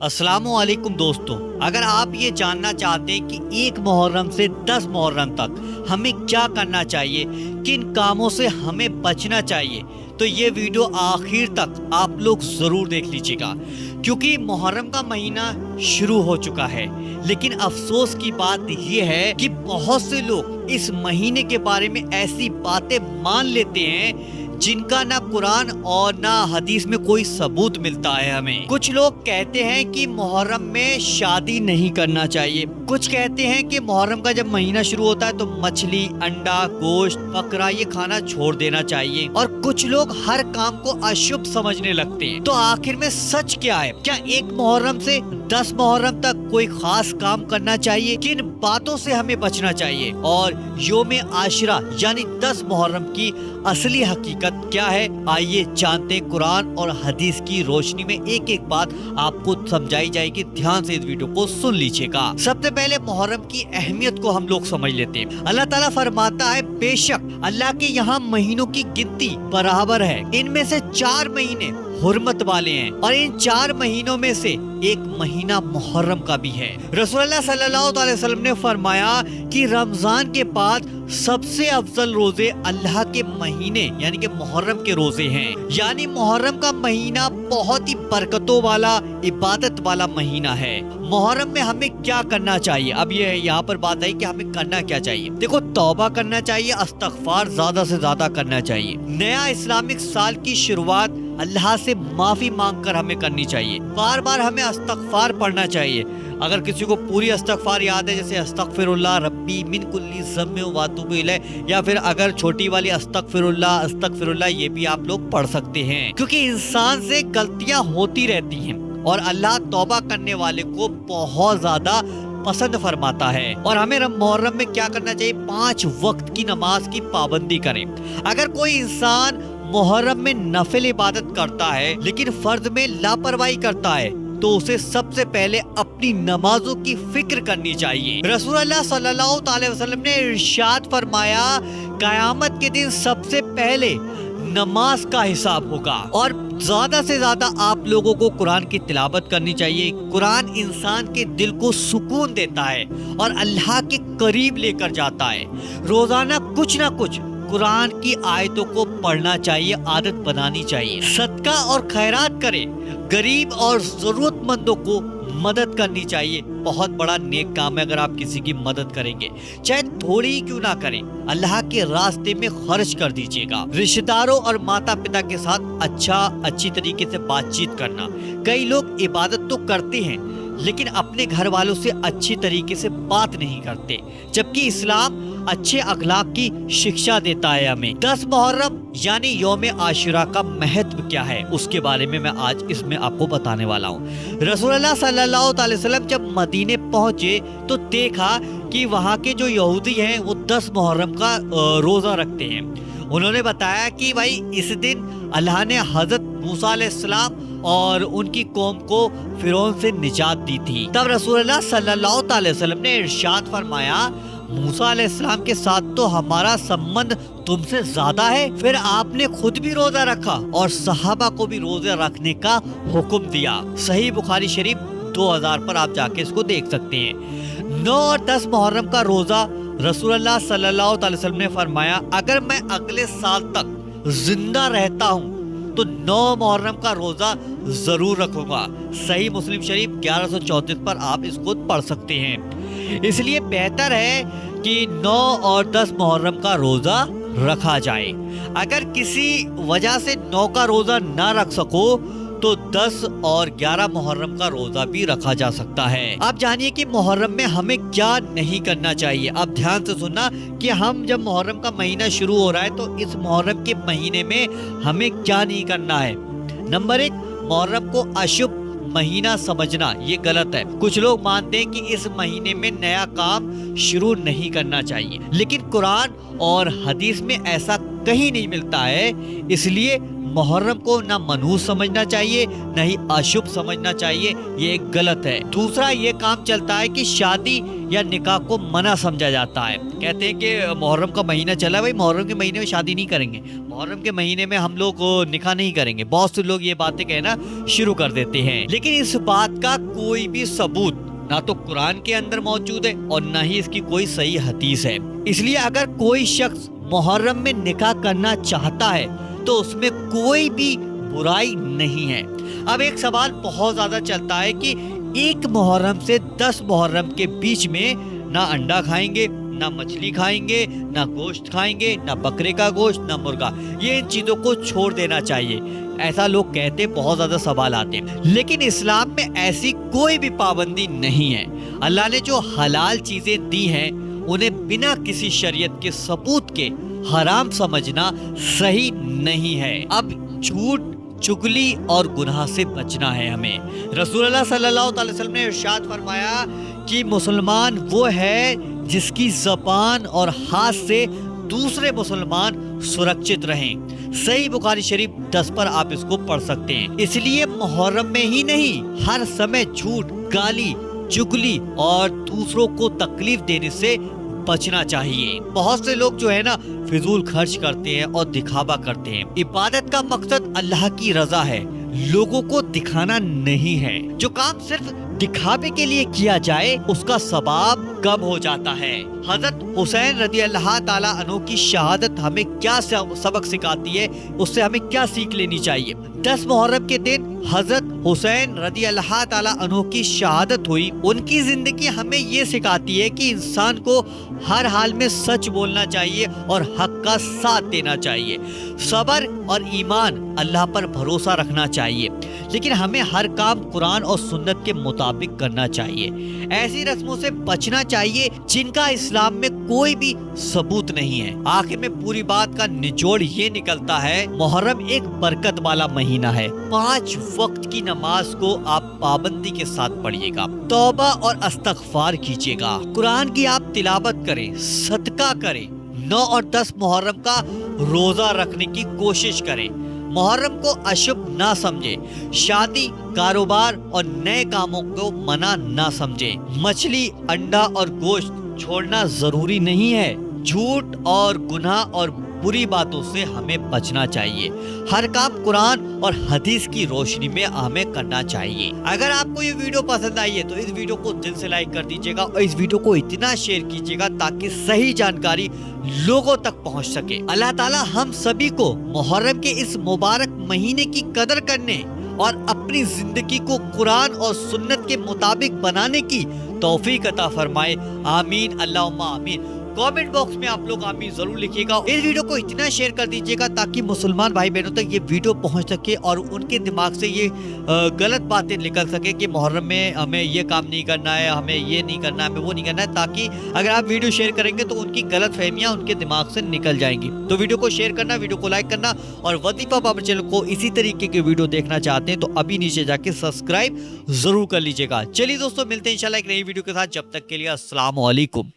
السلام علیکم دوستو، اگر آپ یہ جاننا چاہتے ہیں کہ 1 محرم سے 10 محرم تک ہمیں کیا کرنا چاہیے، کن کاموں سے ہمیں بچنا چاہیے، تو یہ ویڈیو آخر تک آپ لوگ ضرور دیکھ لیجئے گا، کیونکہ محرم کا مہینہ شروع ہو چکا ہے۔ لیکن افسوس کی بات یہ ہے کہ بہت سے لوگ اس مہینے کے بارے میں ایسی باتیں مان لیتے ہیں جن کا نہ قرآن اور نہ حدیث میں کوئی ثبوت ملتا ہے ہمیں۔ کچھ لوگ کہتے ہیں کہ محرم میں شادی نہیں کرنا چاہیے، کچھ کہتے ہیں کہ محرم کا جب مہینہ شروع ہوتا ہے تو مچھلی، انڈا، گوشت، بکرا یہ کھانا چھوڑ دینا چاہیے، اور کچھ لوگ ہر کام کو اشبھ سمجھنے لگتے ہیں۔ تو آخر میں سچ کیا ہے؟ کیا 1 محرم سے 10 محرم تک کوئی خاص کام کرنا چاہیے؟ کن باتوں سے ہمیں بچنا چاہیے؟ اور یوم عاشورہ یعنی 10 محرم کی اصلی حقیقت کیا ہے؟ آئیے جانتے ہیں قرآن اور حدیث کی روشنی میں ایک ایک بات آپ کو سمجھائی جائے گی۔ دھیان سے اس ویڈیو کو سن لیجئے گا۔ سب سے پہلے محرم کی اہمیت کو ہم لوگ سمجھ لیتے ہیں۔ اللہ تعالیٰ فرماتا ہے، بے شک اللہ کے یہاں مہینوں کی گنتی برابر ہے، ان میں سے 4 مہینے حرمت والے ہیں، اور ان 4 مہینوں میں سے ایک مہینہ محرم کا بھی ہے۔ رسول اللہ صلی اللہ علیہ وسلم نے فرمایا کہ رمضان کے بعد سب سے افضل روزے اللہ کے مہینے یعنی کہ محرم کے روزے ہیں۔ یعنی محرم کا مہینہ بہت ہی برکتوں والا، عبادت والا مہینہ ہے۔ محرم میں ہمیں کیا کرنا چاہیے؟ اب یہ یہاں پر بات آئی کہ ہمیں کرنا کیا چاہیے۔ دیکھو، توبہ کرنا چاہیے، استغفار زیادہ سے زیادہ کرنا چاہیے۔ نیا اسلامک سال کی شروعات اللہ سے معافی مانگ کر ہمیں کرنی چاہیے۔ بار بار ہمیں استغفار پڑھنا چاہیے۔ اگر کسی کو پوری استغفار یاد ہے، جیسے استغفر اللہ ربی من کل ذنب و اتوب الیہ، یا پھر اگر چھوٹی والی استغفر اللہ یہ بھی آپ لوگ پڑھ سکتے ہیں، کیونکہ انسان سے غلطیاں ہوتی رہتی ہیں اور اللہ توبہ کرنے والے کو بہت زیادہ پسند فرماتا ہے۔ اور ہمیں محرم میں کیا کرنا چاہیے؟ 5 وقت کی نماز کی پابندی کریں۔ اگر کوئی انسان محرم میں نفل عبادت کرتا ہے لیکن فرض میں لاپرواہی کرتا ہے تو اسے سب سے پہلے اپنی نمازوں کی فکر کرنی چاہیے۔ رسول اللہ صلی اللہ علیہ وسلم نے ارشاد فرمایا، قیامت کے دن سب سے پہلے نماز کا حساب ہوگا، اور زیادہ سے زیادہ آپ لوگوں کو قرآن کی تلاوت کرنی چاہیے۔ قرآن انسان کے دل کو سکون دیتا ہے اور اللہ کے قریب لے کر جاتا ہے۔ روزانہ کچھ نہ کچھ قرآن کی آیتوں کو پڑھنا چاہیے، عادت بنانی چاہیے۔ صدقہ اور خیرات کریں، غریب اور ضرورت مندوں کو مدد کرنی چاہیے۔ بہت بڑا نیک کام ہے اگر آپ کسی کی مدد کریں گے، چاہے تھوڑی ہی کیوں نہ کریں، اللہ کے راستے میں خرچ کر دیجیے گا۔ رشتہ داروں اور ماتا پتا کے ساتھ اچھی طریقے سے بات چیت کرنا۔ کئی لوگ عبادت تو کرتے ہیں لیکن اپنے گھر والوں سے اچھی طریقے سے بات نہیں کرتے، جبکہ اسلام اچھے اخلاق کی شکشا دیتا ہے ہمیں۔ 10 محرم یعنی یوم عاشورہ کا مہتو کیا ہے، اس کے بارے میں آج اس میں آپ کو بتانے والا ہوں۔ رسول اللہ صلی اللہ علیہ وسلم جب مدینے پہنچے تو دیکھا کہ وہاں کے جو یہودی ہیں وہ 10 محرم کا روزہ رکھتے ہیں۔ انہوں نے بتایا کہ بھائی اس دن اللہ نے حضرت موسیٰ علیہ السلام اور ان کی قوم کو فرعون سے نجات دی تھی۔ تب رسول اللہ صلی اللہ علیہ وسلم نے ارشاد فرمایا، موسیٰ علیہ السلام کے ساتھ تو ہمارا سمبند تم سے زیادہ ہے۔ پھر آپ نے خود بھی روزہ رکھا اور صحابہ کو بھی روزہ رکھنے کا حکم دیا۔ صحیح بخاری شریف 2000 پر آپ جا کے اس کو دیکھ سکتے ہیں۔ 9 اور 10 محرم کا روزہ رسول اللہ صلی اللہ علیہ وسلم نے فرمایا، اگر میں اگلے سال تک زندہ رہتا ہوں تو 9 محرم کا روزہ ضرور رکھوں گا۔ صحیح مسلم شریف 1134 پر آپ اس کو پڑھ سکتے ہیں۔ اس لیے بہتر ہے کہ 9 اور 10 محرم کا روزہ رکھا جائے۔ اگر کسی وجہ سے 9 کا روزہ نہ رکھ سکو تو 10 اور 11 محرم کا روزہ بھی رکھا جا سکتا ہے۔ آپ جانیے کہ محرم میں ہمیں کیا نہیں کرنا چاہیے۔ اب دھیان سے سننا کہ ہم جب محرم کا مہینہ شروع ہو رہا ہے تو اس محرم کے مہینے میں ہمیں کیا نہیں کرنا ہے۔ نمبر 1، محرم کو اشبھ مہینہ سمجھنا، یہ غلط ہے۔ کچھ لوگ مانتے ہیں کہ اس مہینے میں نیا کام شروع نہیں کرنا چاہیے، لیکن قرآن اور حدیث میں ایسا کہیں نہیں ملتا ہے۔ اس لیے محرم کو نہ منحوس سمجھنا چاہیے نہ ہی اشبھ سمجھنا چاہیے، یہ ایک غلط ہے۔ دوسرا یہ کام چلتا ہے کہ شادی یا نکاح کو منع سمجھا جاتا ہے، کہتے ہیں کہ محرم کا مہینہ چلا، بھائی محرم کے مہینے میں شادی نہیں کریں گے، محرم کے مہینے میں ہم لوگ نکاح نہیں کریں گے۔ بہت سے لوگ یہ باتیں کہنا شروع کر دیتے ہیں، لیکن اس بات کا کوئی بھی ثبوت نہ تو قرآن کے اندر موجود ہے اور نہ ہی اس کی کوئی صحیح حدیث ہے۔ اس لیے اگر کوئی شخص محرم میں نکاح کرنا چاہتا ہے تو اس میں کوئی بھی برائی نہیں ہے۔ اب ایک سوال بہت زیادہ چلتا ہے کہ 1 محرم سے 10 محرم کے بیچ میں نہ انڈا کھائیں گے، نہ مچھلی کھائیں گے، نہ گوشت کھائیں گے، نہ بکرے کا گوشت، نہ مرغا، یہ ان چیزوں کو چھوڑ دینا چاہیے، ایسا لوگ کہتے، بہت زیادہ سوال آتے ہیں۔ لیکن اسلام میں ایسی کوئی بھی پابندی نہیں ہے۔ اللہ نے جو حلال چیزیں دی ہیں انہیں بنا کسی شریعت کے ثبوت کے حرام سمجھنا صحیح نہیں ہے۔ اب جھوٹ، چگلی اور گناہ سے بچنا ہے ہمیں۔ رسول اللہ صلی اللہ علیہ وسلم نے ارشاد فرمایا کہ مسلمان وہ ہے جس کی زبان اور ہاتھ سے دوسرے مسلمان سرکشت رہیں۔ صحیح بخاری شریف 10 پر آپ اس کو پڑھ سکتے ہیں۔ اس لیے محرم میں ہی نہیں، ہر سمے جھوٹ، گالی، چگلی اور دوسروں کو تکلیف دینے سے بچنا چاہیے۔ بہت سے لوگ جو ہے نا فضول خرچ کرتے ہیں اور دکھاوا کرتے ہیں۔ عبادت کا مقصد اللہ کی رضا ہے، لوگوں کو دکھانا نہیں ہے۔ جو کام صرف دکھاوے کے لیے کیا جائے اس کا ثواب کم ہو جاتا ہے۔ حضرت حسین رضی اللہ تعالیٰ عنہ کی شہادت ہمیں کیا سبق سکھاتی ہے، اس سے ہمیں کیا سیکھ لینی چاہیے۔ 10 محرم کے دن حضرت حسین رضی اللہ تعالیٰ عنہ کی شہادت ہوئی۔ ان کی زندگی ہمیں یہ سکھاتی ہے کہ انسان کو ہر حال میں سچ بولنا چاہیے اور حق کا ساتھ دینا چاہیے، صبر اور ایمان، اللہ پر بھروسہ رکھنا چاہیے، لیکن ہمیں ہر کام قرآن اور سنت کے مطابق کرنا چاہیے۔ ایسی رسموں سے بچنا چاہیے جن کا اسلام میں کوئی بھی ثبوت نہیں ہے۔ آخر میں پوری بات کا نچوڑ یہ نکلتا ہے، محرم ایک برکت والا مہینہ ہے۔ 5 وقت کی نماز کو آپ پابندی کے ساتھ پڑھیے گا، توبہ اور استغفار کیجیے گا، قرآن کی آپ تلاوت کریں، صدقہ کریں، 9 اور 10 محرم کا روزہ رکھنے کی کوشش کریں۔ محرم کو اشبھ نہ سمجھے، شادی، کاروبار اور نئے کاموں کو منع نہ سمجھے۔ مچھلی، انڈا اور گوشت چھوڑنا ضروری نہیں ہے۔ جھوٹ اور گناہ اور بری باتوں سے ہمیں بچنا چاہیے۔ ہر کام قرآن اور حدیث کی روشنی میں ہمیں کرنا چاہیے۔ اگر آپ کو یہ ویڈیو پسند آئی ہے تو اس ویڈیو کو دل سے لائک کر دیجیے گا اور اس ویڈیو کو اتنا شیئر کیجیے گا تاکہ صحیح جانکاری لوگوں تک پہنچ سکے۔ اللہ تعالی ہم سبھی کو محرم کے اس مبارک مہینے کی قدر کرنے اور اپنی زندگی کو قرآن اور سنت کے مطابق بنانے کی توفیق عطا فرمائے، آمین اللہم آمین۔ کامنٹ باکس میں آپ لوگ آمین ضرور لکھیے گا۔ اس ویڈیو کو اتنا شیئر کر دیجیے گا تاکہ مسلمان بھائی بہنوں تک یہ ویڈیو پہنچ سکے اور ان کے دماغ سے یہ غلط باتیں نکل سکے کہ محرم میں ہمیں یہ کام نہیں کرنا ہے، ہمیں یہ نہیں کرنا ہے، ہمیں وہ نہیں کرنا ہے، تاکہ اگر آپ ویڈیو شیئر کریں گے تو ان کی غلط فہمیاں ان کے دماغ سے نکل جائیں گی۔ تو ویڈیو کو شیئر کرنا، ویڈیو کو لائک کرنا، اور وظیفہ بابر چینل کو اسی طریقے کے ویڈیو دیکھنا چاہتے ہیں تو ابھی نیچے جا کے سبسکرائب ضرور کر لیجیے گا۔ چلیے دوستوں، ملتے ہیں انشاءاللہ ایک نئی ویڈیو کے ساتھ، جب تک کے لیے السلام علیکم۔